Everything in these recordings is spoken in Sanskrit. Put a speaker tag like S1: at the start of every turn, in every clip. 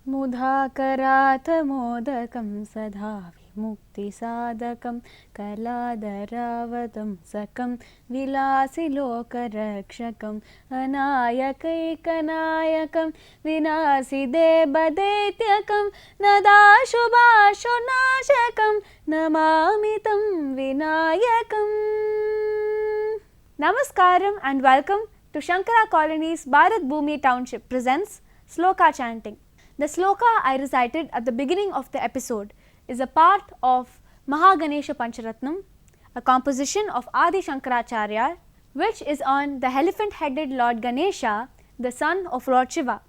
S1: मुधाकराथ मोदकं सदा विमुक्तिसाधकं कलादरावतं सकं विलासिलोकरक्षकम् अनायकैकनायकं विनाशिदेवदैत्यकं नदाशुभाशुनाशकं नमामि तं विनायकम्. Namaskaram and welcome to Shankara Colony's Bharat Bhumi Township presents Sloka Chanting. The sloka I recited at the beginning of the episode is a part of Mahaganesha Pancharatnam, a composition of Adi Shankaracharya, which is on the elephant-headed Lord Ganesha, the son of Lord Shiva.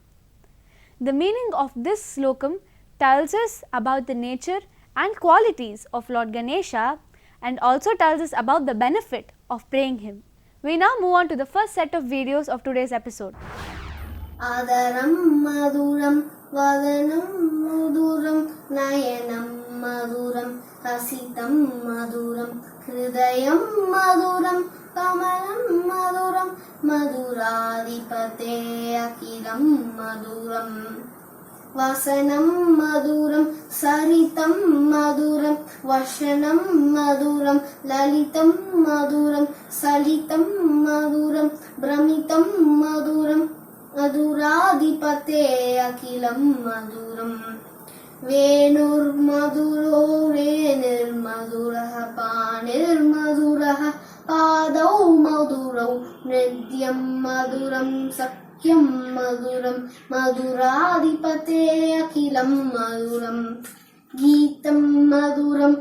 S1: The meaning of this slokam tells us about the nature and qualities of Lord Ganesha and also tells us about the benefit of praying him. We now move on to the first set of videos of today's episode.
S2: Adaram maduram vadanam maduram nayanam maduram hasitam maduram hridayam maduram kamalam maduram maduradipate akilam maduram vasanam maduram saritam maduram vashanam maduram lalitam maduram salitam maduram brahmitam maduram मधुराधिपते अखिलं मधुरम् वेणुर्मधुरो वेणुर्मधुरः पाणिर्मधुरः पादौ मधुरौ नृत्यं मधुरं सख्यं मधुरं मधुराधिपते अखिलं मधुरम् गीतं मधुरं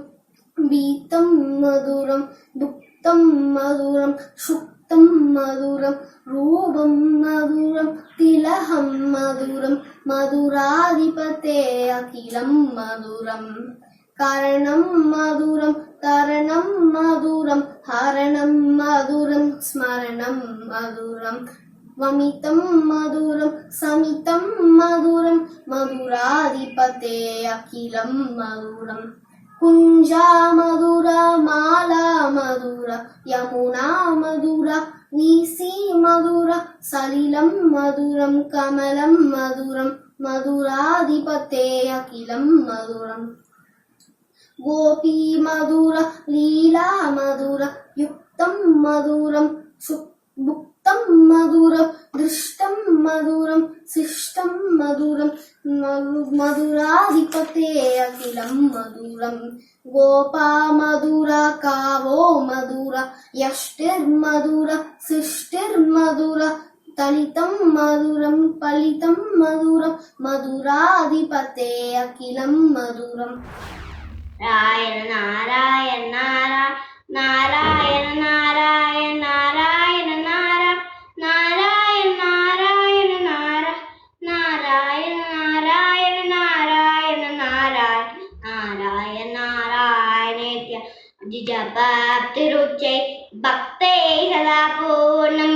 S2: बीतं मधुरं दुक्तं मधुरं शुक्तं मधुरं रूपं मधुरं तिलहं मधुरं मधुराधिपते अखिलं मधुरं कारणं मधुरं तरणं मधुरं हरणं मधुरं स्मरणं मधुरं वमितं मधुरं समितं मधुरं मधुराधिपते अखिलं मधुरं कुञ्जा मधुरा माला मधुरा यमुना मधुरा वीसी मधुरा सलिलं मधुरं कमलं मधुरं मधुराधिपते अखिलं मधुरं गोपी मधुरा लीला मधुरा युक्तं मधुरं भुक्तं मधुरं दृष्टं मधुरं शिष्टं मधुरं मधुराधिपते अखिलं मधुरं गोपा मधुरा कावो मधुरा यष्टिर्मधुरा सृष्टिर्मधुरा तलितं मधुरं पलितं मधुरं मधुराधिपते अखिलं मधुरं नारायण नारायण नारायण नारायण नारायण नारायण नारायण नारायण नारायण नारायण नारायण नारायण जिजपाप्तिरुच्चै भक्ते सदा पूर्णमालयाणि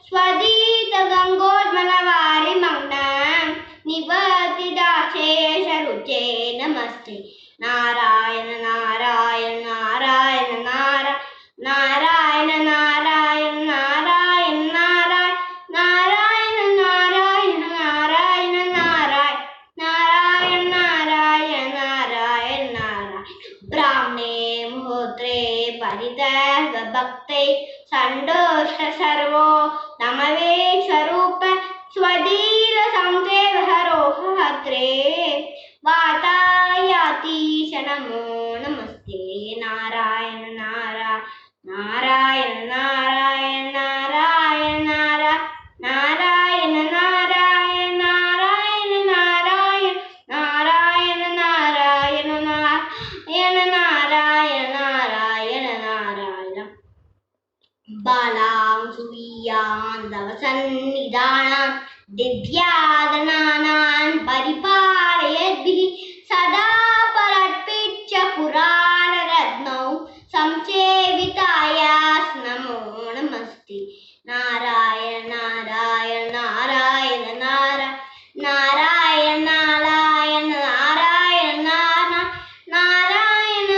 S2: स्वदीत गङ्गोद्मलवारि मग्नं निवर्तिदाशेषरुचे नमस्ते नारायण नारायण नारायण नारायण नारायण नारायण नारायण नारायण नारायण नारायण नारायण नारायण नारायण ब्राह्मणे मुहूर्ते परितः भक्ते सन्तोष सर्वो नमवे स्वरूप स्वधीर संसेवहरो हत्रे वातायातीश नमो नमस्ते नारायण नारायण नारायण नारायण नारायण नारायण नारायण नारायण नारायण नारायण नारायण नारायण नारायण नारायण बालां सुवीयान् दवसन्निधानां दिव्यादनानान् परिपालयद्भिः सदा परर्पिच्च पुराणरत्नौ संसेवितायास् नमो नमस्ते नारायण नारायण नारायण नारायण नारायण नारायण नारायण नारायण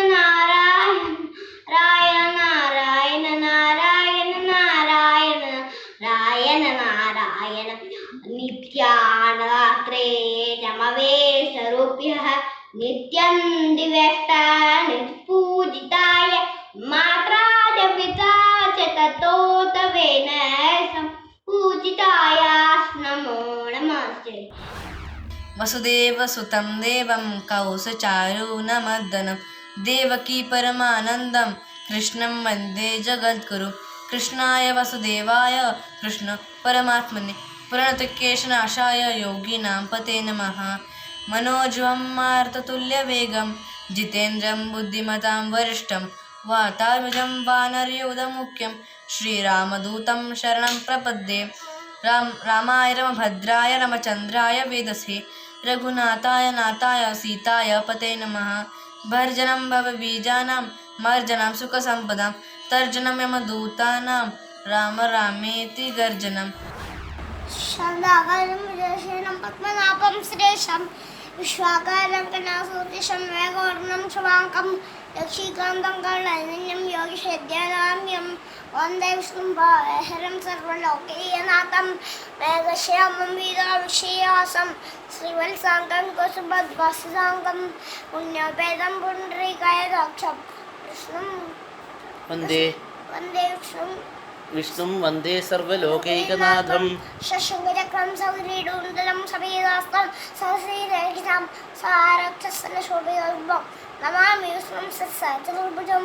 S2: नारायण नारायण नारायण नारायण नारायण नित्यानरात्रे
S3: वसुदेवसुतं देवं कौसचारूणमर्दनं देवकी परमानन्दं कृष्णं वन्दे जगद्गुरुं कृष्णाय वसुदेवाय कृष्ण परमात्मने प्रणतकेशनाशाय योगिनां पते नमः मनोजवं मारुततुल्यवेगं जितेन्द्रं बुद्धिमतां वरिष्ठं वातात्मजं वानरयूथमुख्यं श्रीरामदूतं शरणं प्रपद्ये रामाय रामभद्राय रामचन्द्राय वेदसे रघुनाथाय नाथाय सीताय पते नमः भर्जनं भवबीजानां मर्जनं सुखसम्पदां तर्जनं यमदूतानां राम रामेति गर्जनम्
S2: शान्ताकारं विजयशेनं पद्मनाभं श्रेष्ठं विश्वाकारं गणासूतिशं मेघवर्णं शुभाङ्गं लक्ष्मीकान्तं करुणानिधिं योगिषेद्यानाम्यं वन्दे विष्णुं सर्वलोकैकनाथं मेघश्यामं वीराविषयासं श्रीवत्साङ्गं कुसुमध्वजसाङ्गं पुण्यभेदं पुण्डरीकायदाक्षं विष्णुं
S4: वन्दे विष्णुं वन्दे सर्वलोकैकनाथं
S2: शशङ्कचक्रं सौरीडुन्दलं समेदास्तं सहस्रीरहितं सारक्षसलशोभितं नमामि विष्णुं सत्सचतुर्भुजं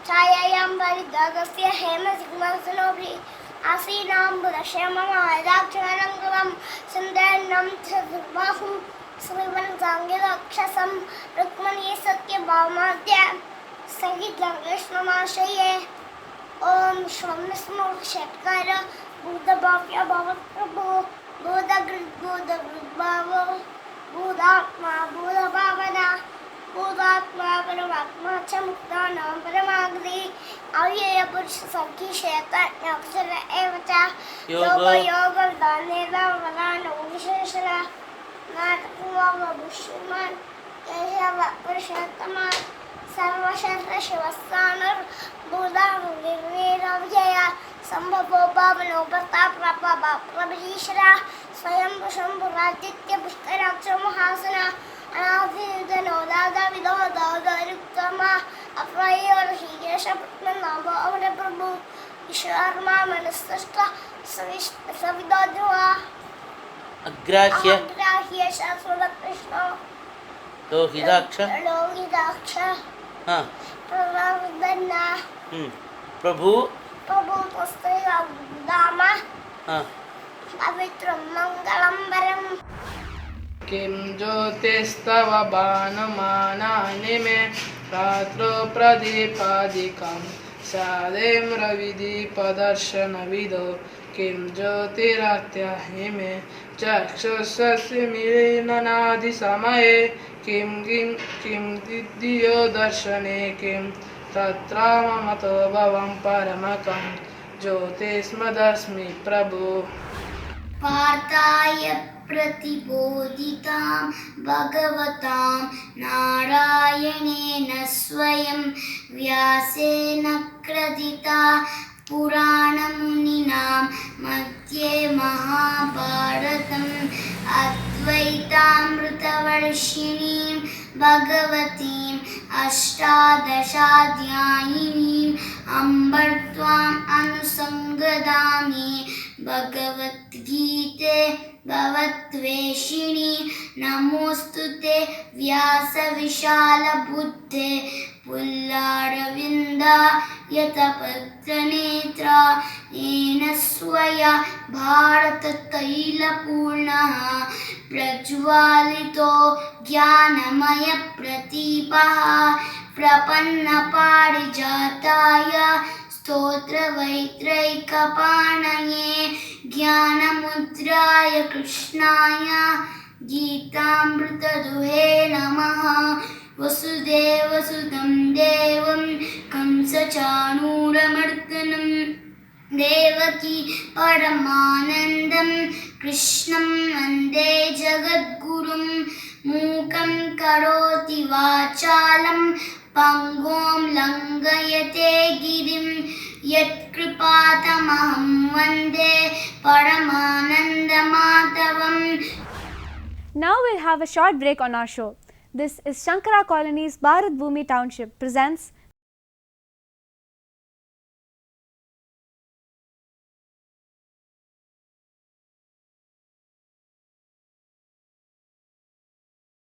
S2: छायायां परिदातस्य हेमसिंहसनोभि आसीनां बुधश्याममायदाक्षरं कृतं सुन्दरं चतुर्बाहुं श्रीवत्साङ्गराक्षसं रुक्मिणी सत्यभामाद्य सहितं कृष्णमाश्रये ओम षट्कार बुधभाव्य भवत्प्रभो बुधकृद्भाव बुधात्मा बुधभावना बुधात्मा परमात्मा च मुक्तानां परमागति अव्ययपुरुष सखी क्षेत्रज्ञाक्षर एव च योगविधानेन विशेषण नाटकुमारभूषिमान् केशवपुरुषोत्तमा सर्वशस्त्रशिवस्तानुर्बुधाविजय सम्भवो भावनो प्रताप्रभीश्वरा स्वयं शम्भुरादित्य पुष्कराक्षो महासन अनाधिनो दादाविदो दादरुक्तमा अप्रयो ऋषिकेशपद्मनाभो अमरप्रभु ईश्वरमा मनस्तष्ट सविदो ध्रुवा
S4: अग्राह्य
S2: शाश्वतकृष्ण
S4: लोहिताक्ष प्रभु
S2: पवित्रं मङ्गलं वरम्
S5: किं ज्योतिस्तव बाणमानानि मे रात्रौ प्रदीपादिकं स्यादें रविदीपदर्शनविदो किं ज्योतिरात्याहि मे चक्षुषस्य मिलनादिसमये किं दिद्यो दर्शने किं तत्र ममतो भवं परमकं ज्योतिस्मदस्मि प्रभु
S2: पार्थाय प्रतिबोधितां भगवतां नारायणेन स्वयं व्यासेन कृतिता पुराणमुनिना मध्ये महाभारतम् अद्वैतामृतवर्षिणीं भगवतीम् अष्टादशाध्यायिनीम् अम्ब त्वाम् अनुसङ्गदामि भगवद्गीते भवद्वेषिणी नमोऽस्तु ते व्यासविशालबुद्धे पुल्लारविन्दायतपत्रनेत्रा येन स्वया भारततैलपूर्णः प्रज्वालितो ज्ञानमयप्रदीपः प्रपन्नपारिजाताय स्तोत्रवैत्रैकपाणये ज्ञानमुद्राय कृष्णाय गीतामृतदुहे नमः वसुदेवसुतं देवं कंसचाणूरमर्दनं देवकी परमानन्दं कृष्णं वन्दे जगद्गुरुं मूकं करोति वाचालं पङ्गुं लङ्घयते गिरिं यत्कृपातमहं वन्दे परमानन्दमाधवम्.
S1: Now we'll have a short break on our show. This is Shankara Colony's Bharat Bhumi Township presents